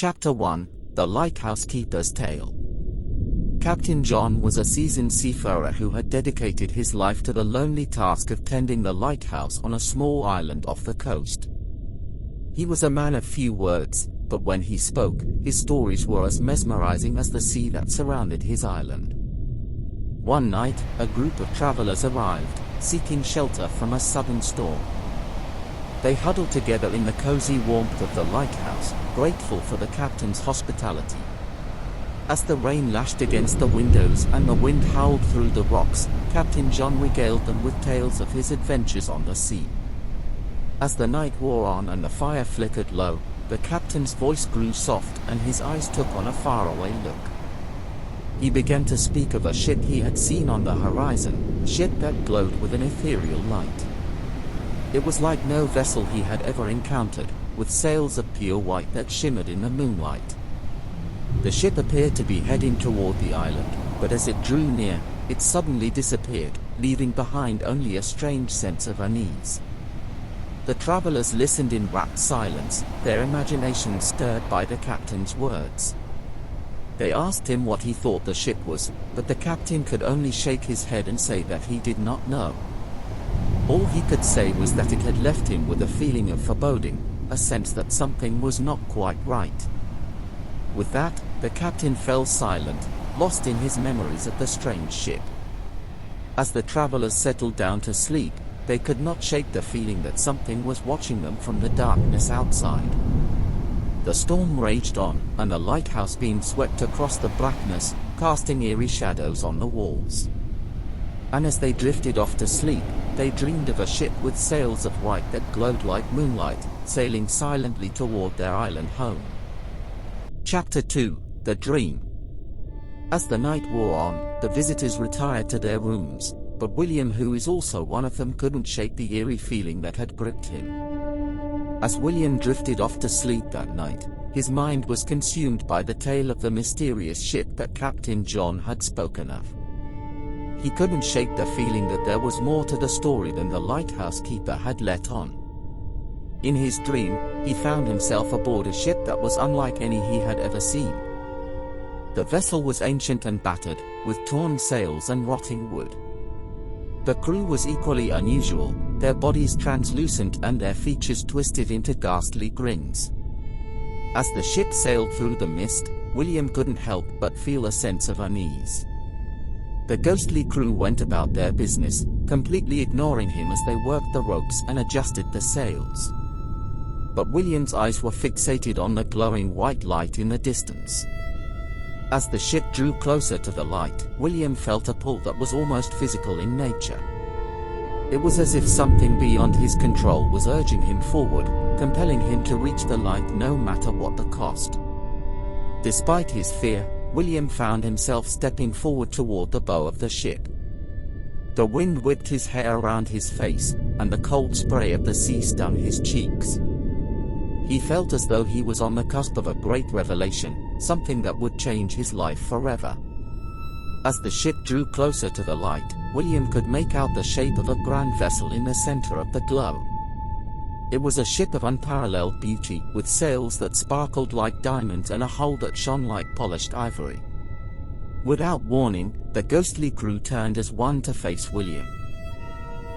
Chapter 1: The Lighthouse Keeper's Tale. Captain John was a seasoned seafarer who had dedicated his life to the lonely task of tending the lighthouse on a small island off the coast. He was a man of few words, but when he spoke, his stories were as mesmerizing as the sea that surrounded his island. One night, a group of travelers arrived, seeking shelter from a sudden storm. They huddled together in the cozy warmth of the lighthouse, grateful for the captain's hospitality. As the rain lashed against the windows and the wind howled through the rocks, Captain John regaled them with tales of his adventures on the sea. As the night wore on and the fire flickered low, the captain's voice grew soft and his eyes took on a faraway look. He began to speak of a ship he had seen on the horizon, a ship that glowed with an ethereal light. It was like no vessel he had ever encountered, with sails of pure white that shimmered in the moonlight. The ship appeared to be heading toward the island, but as it drew near, it suddenly disappeared, leaving behind only a strange sense of unease. The travelers listened in rapt silence, their imaginations stirred by the captain's words. They asked him what he thought the ship was, but the captain could only shake his head and say that he did not know. All he could say was that it had left him with a feeling of foreboding, a sense that something was not quite right. With that, the captain fell silent, lost in his memories of the strange ship. As the travelers settled down to sleep, they could not shake the feeling that something was watching them from the darkness outside. The storm raged on, and the lighthouse beam swept across the blackness, casting eerie shadows on the walls. And as they drifted off to sleep, they dreamed of a ship with sails of white that glowed like moonlight, sailing silently toward their island home. Chapter 2: The Dream. As the night wore on, the visitors retired to their rooms, but William, who is also one of them, couldn't shake the eerie feeling that had gripped him. As William drifted off to sleep that night, his mind was consumed by the tale of the mysterious ship that Captain John had spoken of. He couldn't shake the feeling that there was more to the story than the lighthouse keeper had let on. In his dream, he found himself aboard a ship that was unlike any he had ever seen. The vessel was ancient and battered, with torn sails and rotting wood. The crew was equally unusual, their bodies translucent and their features twisted into ghastly grins. As the ship sailed through the mist, William couldn't help but feel a sense of unease. The ghostly crew went about their business, completely ignoring him as they worked the ropes and adjusted the sails. But William's eyes were fixated on the glowing white light in the distance. As the ship drew closer to the light, William felt a pull that was almost physical in nature. It was as if something beyond his control was urging him forward, compelling him to reach the light no matter what the cost. Despite his fear, William found himself stepping forward toward the bow of the ship. The wind whipped his hair around his face, and the cold spray of the sea stung his cheeks. He felt as though he was on the cusp of a great revelation, something that would change his life forever. As the ship drew closer to the light, William could make out the shape of a grand vessel in the center of the glow. It was a ship of unparalleled beauty, with sails that sparkled like diamonds and a hull that shone like polished ivory. Without warning, the ghostly crew turned as one to face William.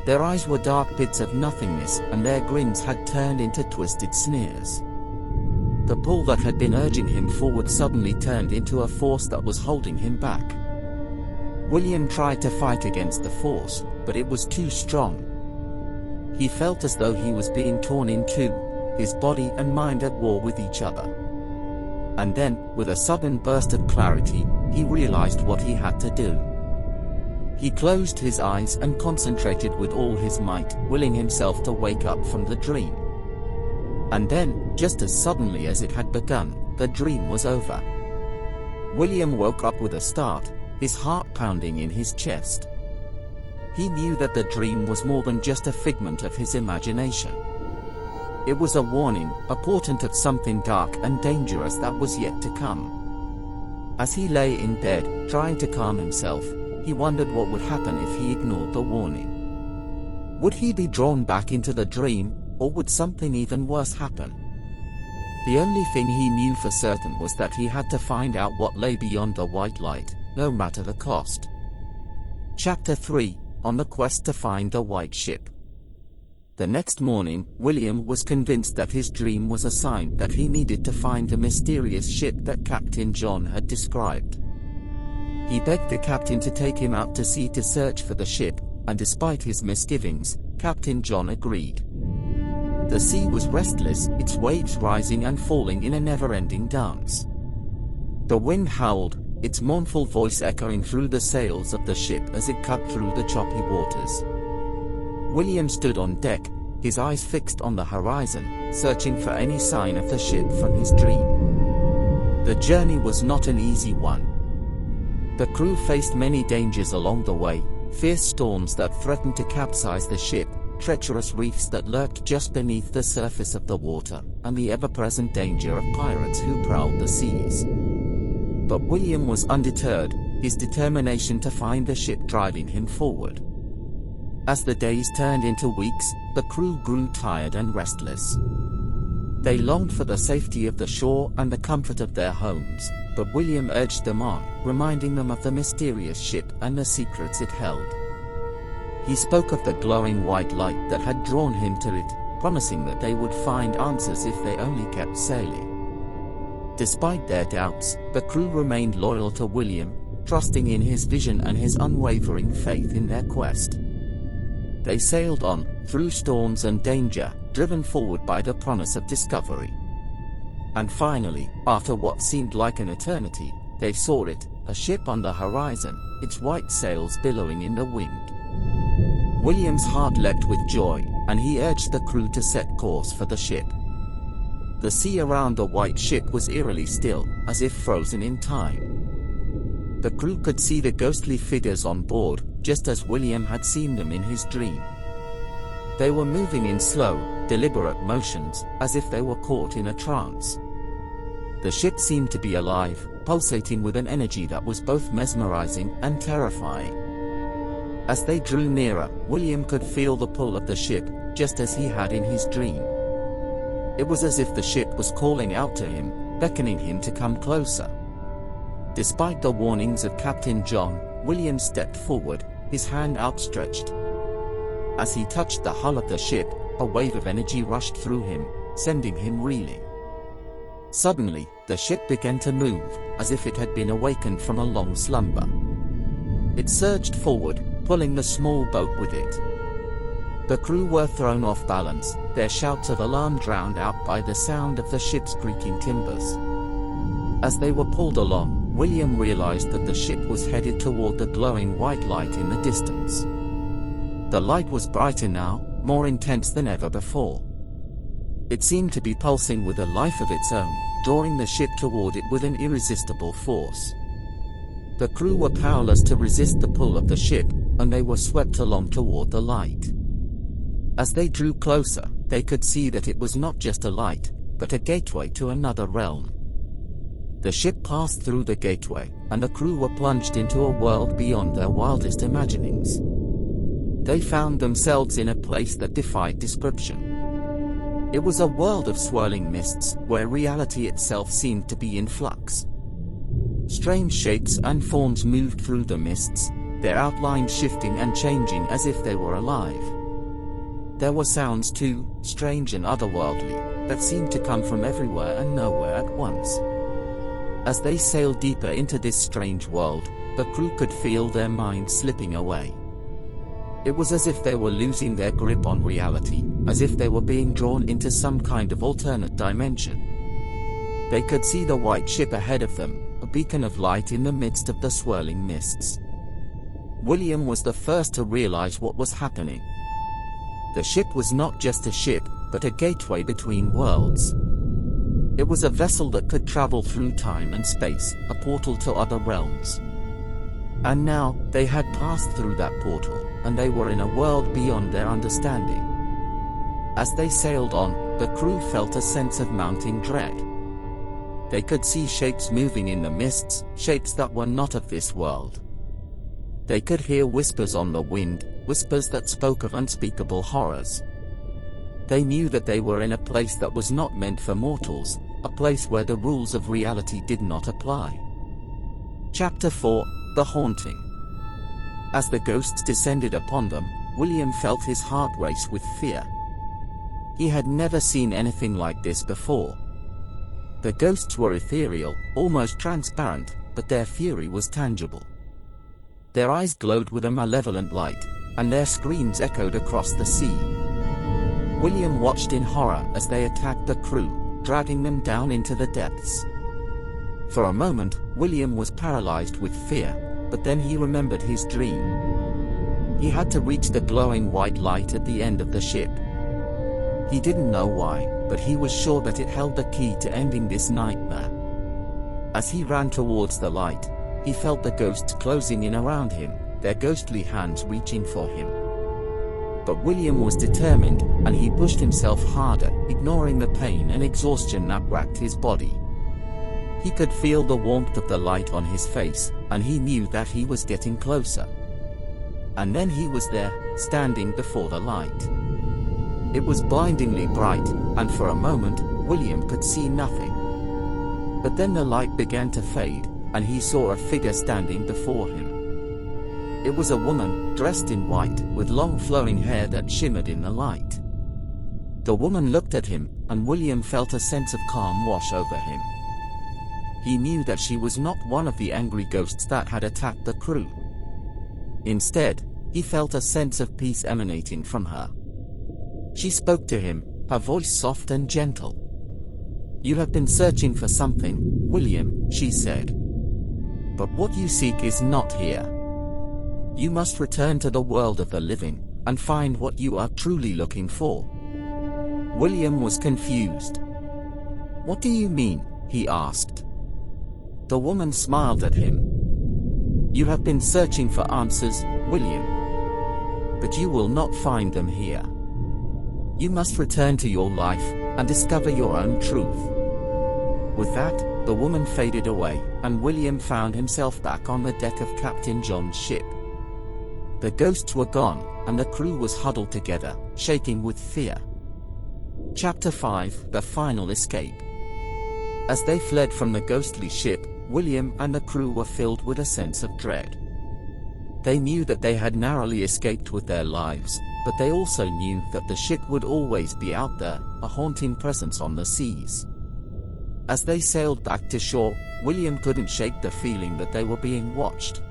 Their eyes were dark pits of nothingness, and their grins had turned into twisted sneers. The pull that had been urging him forward suddenly turned into a force that was holding him back. William tried to fight against the force, but it was too strong. He felt as though he was being torn in two, his body and mind at war with each other. And then, with a sudden burst of clarity, he realized what he had to do. He closed his eyes and concentrated with all his might, willing himself to wake up from the dream. And then, just as suddenly as it had begun, the dream was over. William woke up with a start, his heart pounding in his chest. He knew that the dream was more than just a figment of his imagination. It was a warning, a portent of something dark and dangerous that was yet to come. As he lay in bed, trying to calm himself, he wondered what would happen if he ignored the warning. Would he be drawn back into the dream, or would something even worse happen? The only thing he knew for certain was that he had to find out what lay beyond the white light, no matter the cost. Chapter 3: On the Quest to Find the White Ship. The next morning, William was convinced that his dream was a sign that he needed to find the mysterious ship that Captain John had described. He begged the captain to take him out to sea to search for the ship, and despite his misgivings, Captain John agreed. The sea was restless, its waves rising and falling in a never-ending dance. The wind howled, its mournful voice echoing through the sails of the ship as it cut through the choppy waters. William stood on deck, his eyes fixed on the horizon, searching for any sign of the ship from his dream. The journey was not an easy one. The crew faced many dangers along the way: fierce storms that threatened to capsize the ship, treacherous reefs that lurked just beneath the surface of the water, and the ever-present danger of pirates who prowled the seas. But William was undeterred, his determination to find the ship driving him forward. As the days turned into weeks, the crew grew tired and restless. They longed for the safety of the shore and the comfort of their homes, but William urged them on, reminding them of the mysterious ship and the secrets it held. He spoke of the glowing white light that had drawn him to it, promising that they would find answers if they only kept sailing. Despite their doubts, the crew remained loyal to William, trusting in his vision and his unwavering faith in their quest. They sailed on, through storms and danger, driven forward by the promise of discovery. And finally, after what seemed like an eternity, they saw it, a ship on the horizon, its white sails billowing in the wind. William's heart leapt with joy, and he urged the crew to set course for the ship. The sea around the white ship was eerily still, as if frozen in time. The crew could see the ghostly figures on board, just as William had seen them in his dream. They were moving in slow, deliberate motions, as if they were caught in a trance. The ship seemed to be alive, pulsating with an energy that was both mesmerizing and terrifying. As they drew nearer, William could feel the pull of the ship, just as he had in his dream. It was as if the ship was calling out to him, beckoning him to come closer. Despite the warnings of Captain John, William stepped forward, his hand outstretched. As he touched the hull of the ship, a wave of energy rushed through him, sending him reeling. Suddenly, the ship began to move, as if it had been awakened from a long slumber. It surged forward, pulling the small boat with it. The crew were thrown off balance, their shouts of alarm drowned out by the sound of the ship's creaking timbers. As they were pulled along, William realized that the ship was headed toward the glowing white light in the distance. The light was brighter now, more intense than ever before. It seemed to be pulsing with a life of its own, drawing the ship toward it with an irresistible force. The crew were powerless to resist the pull of the ship, and they were swept along toward the light. As they drew closer, they could see that it was not just a light, but a gateway to another realm. The ship passed through the gateway, and the crew were plunged into a world beyond their wildest imaginings. They found themselves in a place that defied description. It was a world of swirling mists, where reality itself seemed to be in flux. Strange shapes and forms moved through the mists, their outlines shifting and changing as if they were alive. There were sounds too, strange and otherworldly, that seemed to come from everywhere and nowhere at once. As they sailed deeper into this strange world, the crew could feel their minds slipping away. It was as if they were losing their grip on reality, as if they were being drawn into some kind of alternate dimension. They could see the white ship ahead of them, a beacon of light in the midst of the swirling mists. William was the first to realize what was happening. The ship was not just a ship, but a gateway between worlds. It was a vessel that could travel through time and space, a portal to other realms. And now, they had passed through that portal, and they were in a world beyond their understanding. As they sailed on, the crew felt a sense of mounting dread. They could see shapes moving in the mists, shapes that were not of this world. They could hear whispers on the wind, whispers that spoke of unspeakable horrors. They knew that they were in a place that was not meant for mortals, a place where the rules of reality did not apply. Chapter 4: The Haunting. As the ghosts descended upon them, William felt his heart race with fear. He had never seen anything like this before. The ghosts were ethereal, almost transparent, but their fury was tangible. Their eyes glowed with a malevolent light, and their screams echoed across the sea. William watched in horror as they attacked the crew, dragging them down into the depths. For a moment, William was paralyzed with fear, but then he remembered his dream. He had to reach the glowing white light at the end of the ship. He didn't know why, but he was sure that it held the key to ending this nightmare. As he ran towards the light, he felt the ghosts closing in around him, their ghostly hands reaching for him. But William was determined, and he pushed himself harder, ignoring the pain and exhaustion that racked his body. He could feel the warmth of the light on his face, and he knew that he was getting closer. And then he was there, standing before the light. It was blindingly bright, and for a moment, William could see nothing. But then the light began to fade, and he saw a figure standing before him. It was a woman, dressed in white, with long flowing hair that shimmered in the light. The woman looked at him, and William felt a sense of calm wash over him. He knew that she was not one of the angry ghosts that had attacked the crew. Instead, he felt a sense of peace emanating from her. She spoke to him, her voice soft and gentle. "You have been searching for something, William," she said. "But what you seek is not here. You must return to the world of the living, and find what you are truly looking for." William was confused. "What do you mean?" he asked. The woman smiled at him. "You have been searching for answers, William. But you will not find them here. You must return to your life, and discover your own truth." With that, the woman faded away, and William found himself back on the deck of Captain John's ship. The ghosts were gone, and the crew was huddled together, shaking with fear. Chapter 5: The Final Escape. As they fled from the ghostly ship, William and the crew were filled with a sense of dread. They knew that they had narrowly escaped with their lives, but they also knew that the ship would always be out there, a haunting presence on the seas. As they sailed back to shore, William couldn't shake the feeling that they were being watched.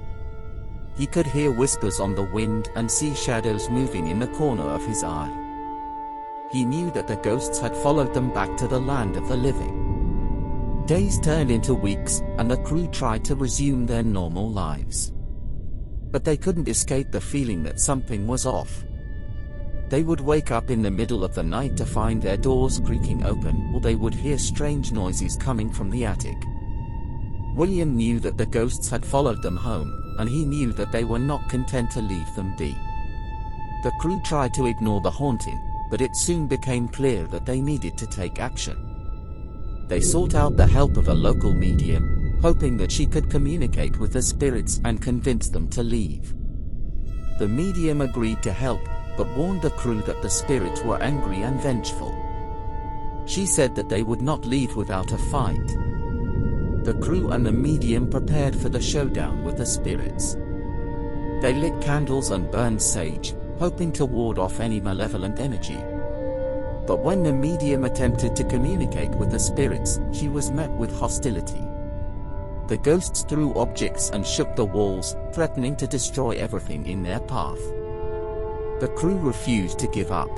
He could hear whispers on the wind and see shadows moving in the corner of his eye. He knew that the ghosts had followed them back to the land of the living. Days turned into weeks, and the crew tried to resume their normal lives. But they couldn't escape the feeling that something was off. They would wake up in the middle of the night to find their doors creaking open, or they would hear strange noises coming from the attic. William knew that the ghosts had followed them home, and he knew that they were not content to leave them be. The crew tried to ignore the haunting, but it soon became clear that they needed to take action. They sought out the help of a local medium, hoping that she could communicate with the spirits and convince them to leave. The medium agreed to help, but warned the crew that the spirits were angry and vengeful. She said that they would not leave without a fight. The crew and the medium prepared for the showdown with the spirits. They lit candles and burned sage, hoping to ward off any malevolent energy. But when the medium attempted to communicate with the spirits, she was met with hostility. The ghosts threw objects and shook the walls, threatening to destroy everything in their path. The crew refused to give up.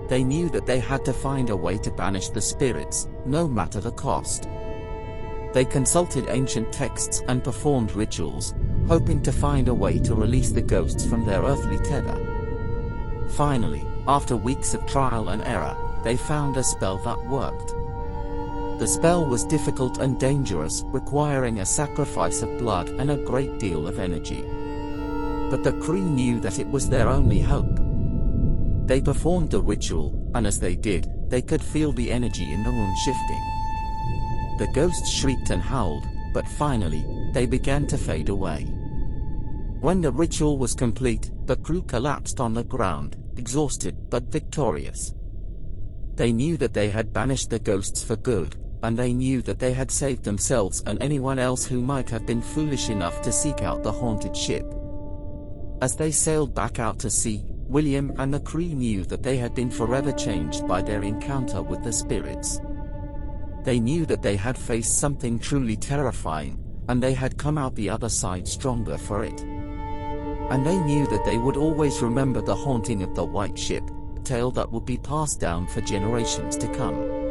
They knew that they had to find a way to banish the spirits, no matter the cost. They consulted ancient texts and performed rituals, hoping to find a way to release the ghosts from their earthly tether. Finally, after weeks of trial and error, they found a spell that worked. The spell was difficult and dangerous, requiring a sacrifice of blood and a great deal of energy. But the crew knew that it was their only hope. They performed the ritual, and as they did, they could feel the energy in the room shifting. The ghosts shrieked and howled, but finally, they began to fade away. When the ritual was complete, the crew collapsed on the ground, exhausted but victorious. They knew that they had banished the ghosts for good, and they knew that they had saved themselves and anyone else who might have been foolish enough to seek out the haunted ship. As they sailed back out to sea, William and the crew knew that they had been forever changed by their encounter with the spirits. They knew that they had faced something truly terrifying, and they had come out the other side stronger for it. And they knew that they would always remember the haunting of the white ship, a tale that would be passed down for generations to come.